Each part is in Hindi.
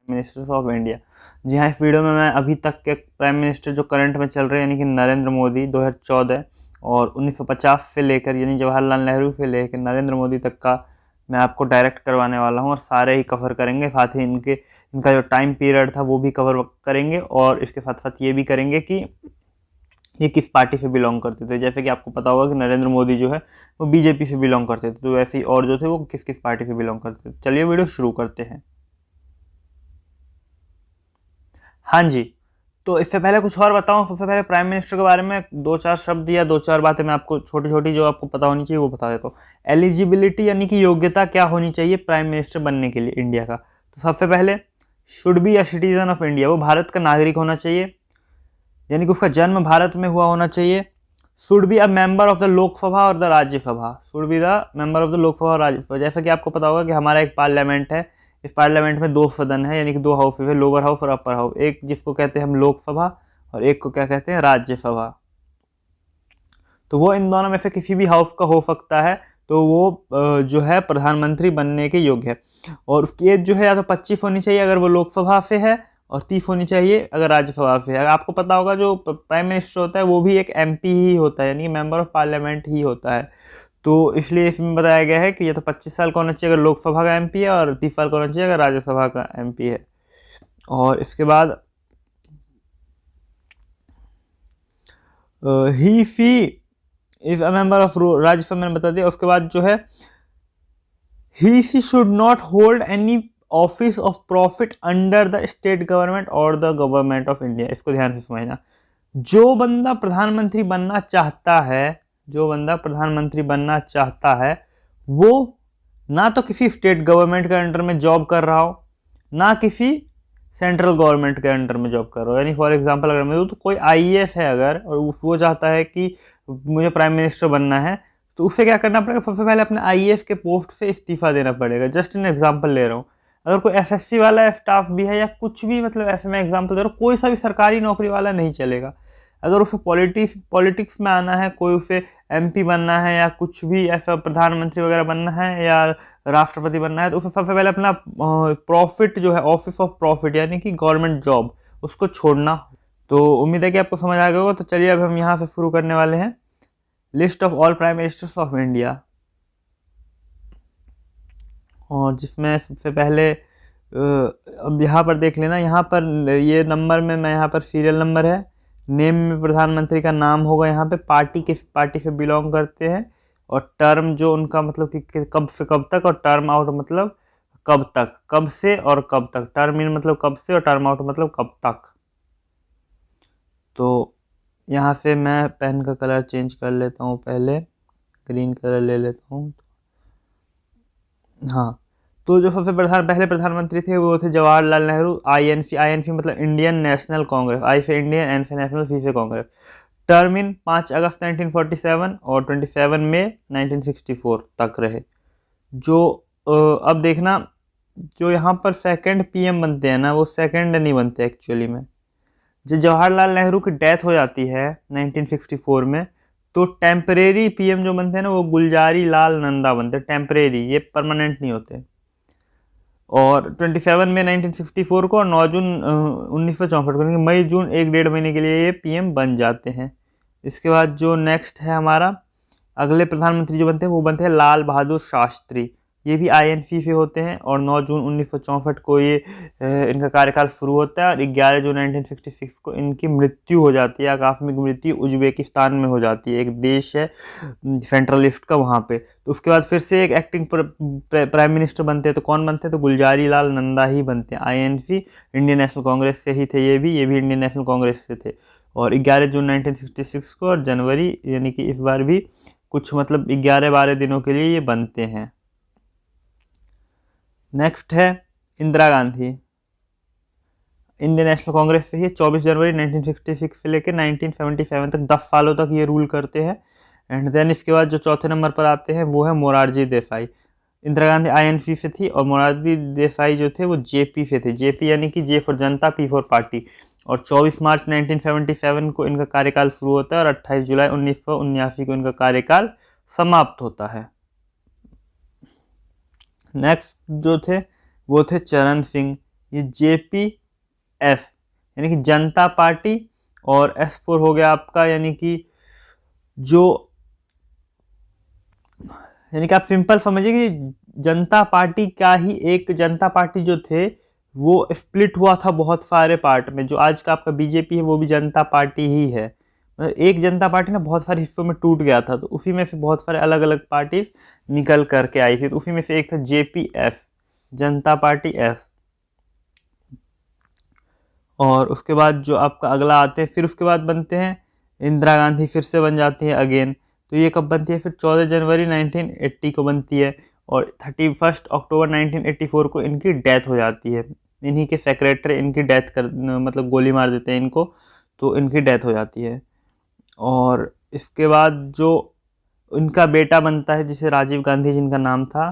Ministers of India. जी हाँ, इस वीडियो में मैं अभी तक के प्राइम मिनिस्टर जो करंट में चल रहे हैं यानी कि नरेंद्र मोदी 2014 और 1950 से लेकर यानी जवाहरलाल नेहरू से लेकर नरेंद्र मोदी तक का मैं आपको डायरेक्ट करवाने वाला हूँ और सारे ही कवर करेंगे। साथ ही इनका जो टाइम पीरियड था वो भी कवर करेंगे और इसके साथ साथ ये भी करेंगे कि ये किस पार्टी से बिलोंग करते थे। जैसे कि आपको पता होगा कि नरेंद्र मोदी जो है वो बीजेपी से बिलोंग करते थे, तो वैसे ही और जो थे वो किस किस पार्टी से बिलोंग करते थे। चलिए वीडियो शुरू करते हैं। हाँ जी, तो इससे पहले कुछ और बताऊं। सबसे पहले प्राइम मिनिस्टर के बारे में दो चार शब्द या दो चार बातें मैं आपको छोटी छोटी जो आपको पता होनी चाहिए वो बता देता हूँ। एलिजिबिलिटी यानी कि योग्यता क्या होनी चाहिए प्राइम मिनिस्टर बनने के लिए इंडिया का। तो सबसे पहले should be a citizen of India, वो भारत का नागरिक होना चाहिए यानी कि उसका जन्म भारत में हुआ होना चाहिए। Should be a member of the Lok Sabha और the Rajya Sabha, should be the member of the Lok Sabha और राज्यसभा। जैसा कि आपको पता होगा कि हमारा एक पार्लियामेंट है, इस पार्लियामेंट में दो सदन है यानी कि दो हाउस है, लोअर हाउस और अपर हाउस। एक जिसको कहते हैं हम लोकसभा और एक को क्या कहते हैं राज्यसभा। तो वो इन दोनों में से किसी भी हाउस का हो सकता है, तो वो जो है प्रधानमंत्री बनने के योग्य है। और उसकी एज जो है या तो 25 होनी चाहिए अगर वो लोकसभा से है और 30 होनी चाहिए अगर राज्यसभा से है। आपको पता होगा जो प्राइम मिनिस्टर होता है वो भी एक एमपी ही होता है यानी मेंबर ऑफ पार्लियामेंट ही होता है। तो इसलिए इसमें बताया गया है कि ये तो 25 साल का होना चाहिए अगर लोकसभा का एमपी है और 30 साल का होना चाहिए अगर राज्यसभा का एमपी है। और इसके बाद he she if a member of Rajya Sabha मैंने बता दिया। उसके बाद जो है he she should not hold any office of profit under the state government और द गवर्नमेंट ऑफ इंडिया। इसको ध्यान से समझना। जो बंदा प्रधानमंत्री बनना चाहता है, जो बंदा प्रधानमंत्री बनना चाहता है वो ना तो किसी स्टेट गवर्नमेंट के अंडर में जॉब कर रहा हो ना किसी सेंट्रल गवर्नमेंट के अंडर में जॉब कर रहा हो। यानी फॉर एग्जांपल अगर मैं तो कोई आईएएस है अगर और वो चाहता है कि मुझे प्राइम मिनिस्टर बनना है तो उसे क्या करना पड़ेगा, सबसे पहले अपने आईएएस के पोस्ट से इस्तीफा देना पड़ेगा। जस्ट इन एग्जांपल ले रहा हूँ। अगर कोई एसएससी वाला स्टाफ भी है या कुछ भी, मतलब ऐसे में एग्जांपल दे रहा हूँ, कोई सा भी सरकारी नौकरी वाला नहीं चलेगा। अगर उसे पॉलिटिक्स में आना है, कोई उसे एमपी बनना है या कुछ भी ऐसा प्रधानमंत्री वगैरह बनना है या राष्ट्रपति बनना है, तो उसे सबसे पहले अपना प्रॉफिट जो है ऑफिस ऑफ प्रॉफिट यानी कि गवर्नमेंट जॉब उसको छोड़ना। तो उम्मीद है कि आपको समझ आ गया होगा। तो चलिए अब हम यहाँ से शुरू करने वाले हैं list of all prime ministers of India, और जिसमें सबसे पहले अब यहाँ पर देख लेना, यहाँ पर ये नंबर में मैं यहाँ पर सीरियल नंबर है, नेम में प्रधानमंत्री का नाम होगा, यहाँ पे पार्टी किस पार्टी से बिलोंग करते हैं और टर्म जो उनका मतलब कि कब से कब तक, और टर्म आउट मतलब कब तक, कब से और कब तक। टर्म इन मतलब कब से और टर्म आउट मतलब कब तक। तो यहाँ से मैं पेन का कलर चेंज कर लेता हूँ, पहले ग्रीन कलर ले लेता हूँ। हाँ, तो जो सबसे पहले प्रधानमंत्री थे वो थे जवाहरलाल नेहरू। आईएनसी, आईएनसी मतलब इंडियन नेशनल कांग्रेस, आई से इंडियन, एन से नेशनल, सी से कांग्रेस। टर्म इन 5 अगस्त 1947 और 27 मई 1964 तक रहे। जो अब देखना, जो यहाँ पर सेकंड पीएम बनते हैं ना वो सेकंड नहीं बनते एक्चुअली में। जब जवाहरलाल नेहरू की डेथ हो जाती है 1964 में, तो टेम्परेरी पीएम जो बनते हैं ना वो गुलजारी लाल नंदा बनते हैं, टेम्परेरी, ये परमानेंट नहीं होते। और 27 मई 1964 को और 9 जून 1964 को, मई जून एक डेढ़ महीने के लिए ये पीएम बन जाते हैं। इसके बाद जो नेक्स्ट है हमारा अगले प्रधानमंत्री जो बनते हैं वो बनते हैं लाल बहादुर शास्त्री। ये भी आईएनसी से होते हैं और 9 जून 1964 को ये इनका कार्यकाल शुरू होता है और 11 जून 1966 को इनकी मृत्यु हो जाती है। आकस्मिक मृत्यु उज्बेकिस्तान में हो जाती है, एक देश है सेंट्रलिस्ट का वहाँ पे। तो उसके बाद फिर से एक एक्टिंग प्राइम मिनिस्टर बनते हैं। तो कौन बनते हैं, तो गुलजारी लाल नंदा ही बनते हैं। आईएनसी इंडियन नेशनल कांग्रेस से ही थे, ये भी इंडियन नेशनल कांग्रेस से थे। और 11 जून 1966 को और जनवरी यानी कि इस बार भी कुछ मतलब 11-12 दिनों के लिए ये बनते हैं। नेक्स्ट है इंदिरा गांधी, इंडियन नेशनल कांग्रेस से ही 24 जनवरी 1966 से लेकर 1977 तक 10 सालों तक ये रूल करते हैं। एंड देन इसके बाद जो चौथे नंबर पर आते हैं वो है मोरारजी देसाई। इंदिरा गांधी आईएनसी से थी और मोरारजी देसाई जो थे वो जेपी से थे। जेपी यानी कि J for Janata, P for party. और 24 मार्च 1977 को इनका कार्यकाल शुरू होता है और 28 जुलाई 1979 को इनका कार्यकाल समाप्त होता है। नेक्स्ट जो थे वो थे चरण सिंह। ये JPF यानी कि जनता पार्टी, और S4 हो गया आपका यानी कि जो, यानी कि आप सिंपल समझिए कि जनता पार्टी का ही एक, जनता पार्टी जो थे वो स्प्लिट हुआ था बहुत सारे पार्ट में। जो आज का आपका बीजेपी है वो भी जनता पार्टी ही है। मतलब एक जनता पार्टी ना बहुत सारे हिस्सों में टूट गया था, तो उसी में से बहुत सारे अलग अलग पार्टी निकल करके आई थी। तो उसी में से एक था JPF, जनता पार्टी एस। और उसके बाद जो आपका अगला आते हैं, फिर उसके बाद बनते हैं इंदिरा गांधी, फिर से बन जाती है अगेन। तो ये कब बनती है? फिर 14 जनवरी 1980 को बनती है, और 31 अक्टूबर 1984 को इनकी डेथ हो जाती है। इन्हीं के सेक्रेटरी इनकी डेथ कर, मतलब गोली मार देते हैं इनको, तो इनकी डेथ हो जाती है। और इसके बाद जो इनका बेटा बनता है, जिसे राजीव गांधी जिनका नाम था,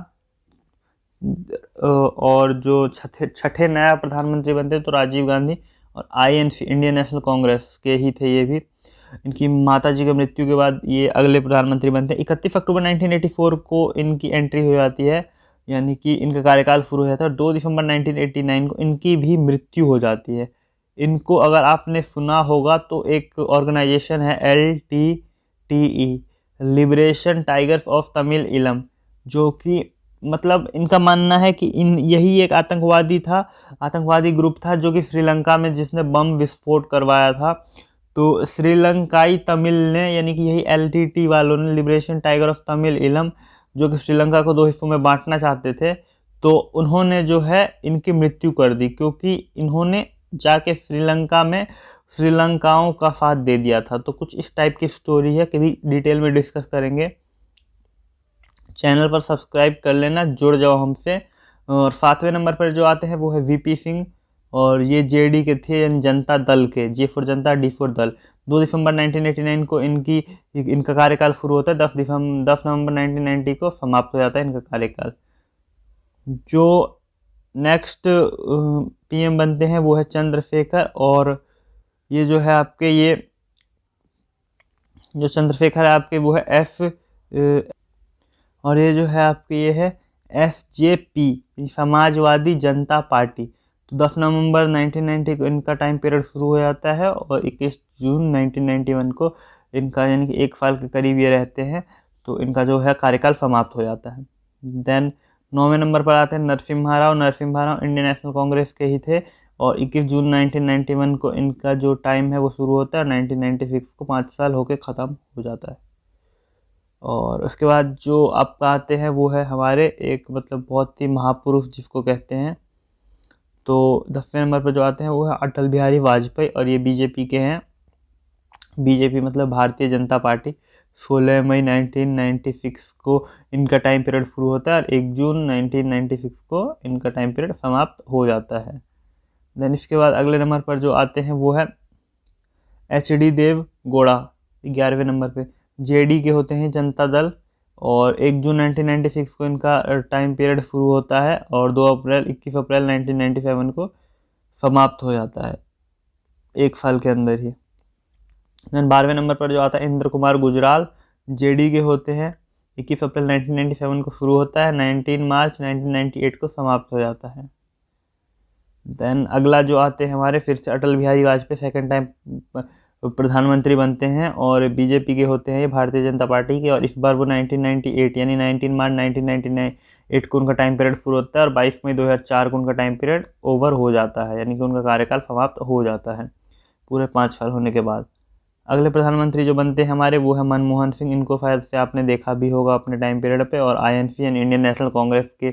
और जो छठे नया प्रधानमंत्री बनते हैं तो राजीव गांधी, और INC इंडियन नेशनल कांग्रेस के ही थे ये भी। इनकी माता जी की मृत्यु के बाद ये अगले प्रधानमंत्री बनते हैं। 31 अक्टूबर 1984 को इनकी एंट्री हो जाती है, यानी कि इनका कार्यकाल शुरू हो जाता है, और 2 दिसंबर 1989 को इनकी भी मृत्यु हो जाती है। इनको अगर आपने सुना होगा तो एक ऑर्गेनाइजेशन है LTTE, liberation tigers of Tamil इलम, जो कि मतलब इनका मानना है कि यही एक आतंकवादी ग्रुप था जो कि श्रीलंका में जिसने बम विस्फोट करवाया था। तो श्रीलंकाई तमिल ने, यानी कि यही LTT वालों ने, लिबरेशन टाइगर ऑफ तमिल इलम, जो कि श्रीलंका को 2 हिस्सों में बांटना चाहते थे, तो उन्होंने जो है इनकी मृत्यु कर दी, क्योंकि इन्होंने जाके श्रीलंका में श्रीलंकाओं का साथ दे दिया था। तो कुछ इस टाइप की स्टोरी है, कभी डिटेल में डिस्कस करेंगे। चैनल पर सब्सक्राइब कर लेना, जुड़ जाओ हमसे। और 7वें नंबर पर जो आते हैं वो है VP सिंह, और ये JD के थे, यानी जनता दल के, J for Janata, D for दल। 2 दिसंबर 1989 को इनका कार्यकाल शुरू होता है, 10 नवंबर 1990 को समाप्त हो जाता है इनका कार्यकाल। जो नेक्स्ट PM बनते हैं वो है चंद्रशेखर, और ये जो है आपके, ये जो चंद्रशेखर है आपके वो है और ये जो है आपके ये है FJP, समाजवादी जनता पार्टी। तो 10 नवंबर 1990 को इनका टाइम पीरियड शुरू हो जाता है, और 21 जून 1991 को इनका, यानी कि 1 साल के करीब ये रहते हैं, तो इनका जो है कार्यकाल समाप्त हो जाता है। देन 9वें नंबर पर आते हैं नरसिम्हा राव। नरसिम्हा राव इंडियन नेशनल कांग्रेस के ही थे, और 21 जून 1991 को इनका जो टाइम है वो शुरू होता है, 1996 को 5 साल होकर ख़त्म हो जाता है। और उसके बाद जो आपका आते हैं वो है हमारे एक, मतलब बहुत ही महापुरुष जिसको कहते हैं। तो 10वें नंबर पर जो आते हैं वो है अटल बिहारी वाजपेयी, और ये बीजेपी के हैं। बीजेपी मतलब भारतीय जनता पार्टी। 16 मई 1996 को इनका टाइम पीरियड शुरू होता है, और 1 जून 1996 को इनका टाइम पीरियड समाप्त हो जाता है। देन इसके बाद अगले नंबर पर जो आते हैं वो है HD देव गौड़ा, 11वें नंबर पे। JD के होते हैं जनता दल, और 1 जून 1996 को इनका टाइम पीरियड शुरू होता है, और 21 अप्रैल 1997 को समाप्त हो जाता है, 1 साल के अंदर ही। देन 12वें नंबर पर जो आता है इंद्र कुमार गुजराल, JD के होते हैं। 21 अप्रैल 1997 को शुरू होता है, 19 मार्च 1998 को समाप्त हो जाता है। देन अगला जो आते हैं हमारे, फिर से अटल बिहारी वाजपेयी सेकंड टाइम प्रधानमंत्री बनते हैं, और बीजेपी के होते हैं, ये भारतीय जनता पार्टी के। और इस बार वो 1998 यानी 19 मार्च 1998 को उनका टाइम पीरियड शुरू होता है, और 22 मई 2004 को उनका टाइम पीरियड ओवर हो जाता है, यानी कि उनका कार्यकाल समाप्त हो जाता है पूरे 5 साल होने के बाद। अगले प्रधानमंत्री जो बनते हैं हमारे वो है मनमोहन सिंह। इनको शायद से आपने देखा भी होगा अपने टाइम पीरियड पे, और INC यानी इंडियन नेशनल कांग्रेस के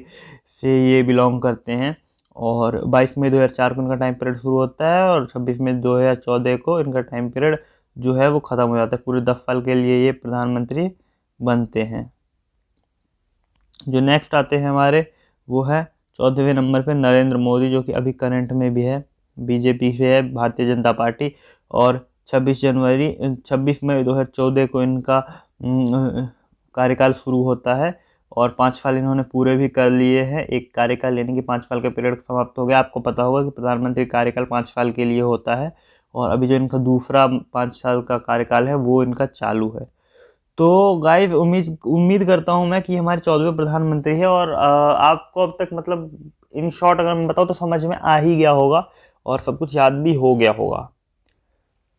से ये बिलोंग करते हैं। और 22 मई 2004 को इनका टाइम पीरियड शुरू होता है, और 26 मई 2014 को इनका टाइम पीरियड जो है वो ख़त्म हो जाता है। पूरे 10 साल के लिए ये प्रधानमंत्री बनते हैं। जो नेक्स्ट आते हैं हमारे वो है 14वें नंबर पे नरेंद्र मोदी, जो कि अभी करंट में भी है, बीजेपी से है, भारतीय जनता पार्टी। और 26 मई 2014 को इनका कार्यकाल शुरू होता है, और 5 साल इन्होंने पूरे भी कर लिए हैं। एक कार्यकाल यानी कि 5 साल का पीरियड समाप्त हो गया। आपको पता होगा कि प्रधानमंत्री कार्यकाल 5 साल के लिए होता है, और अभी जो इनका दूसरा 5 साल का कार्यकाल है वो इनका चालू है। तो गाइस उम्मीद करता हूँ मैं कि हमारे 14वें प्रधानमंत्री है, और आपको अब तक मतलब इन शॉर्ट अगर मैं बताऊँ तो समझ में आ ही गया होगा और सब कुछ याद भी हो गया होगा।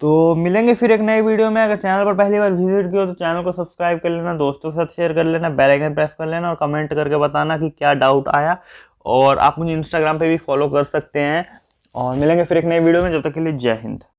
तो मिलेंगे फिर एक नई वीडियो में। अगर चैनल पर पहली बार विजिट किया तो चैनल को सब्सक्राइब कर लेना, दोस्तों के साथ शेयर कर लेना, बेल आइकन प्रेस कर लेना और कमेंट करके बताना कि क्या डाउट आया। और आप मुझे इंस्टाग्राम पे भी फॉलो कर सकते हैं। और मिलेंगे फिर एक नई वीडियो में, जब तक के लिए जय हिंद।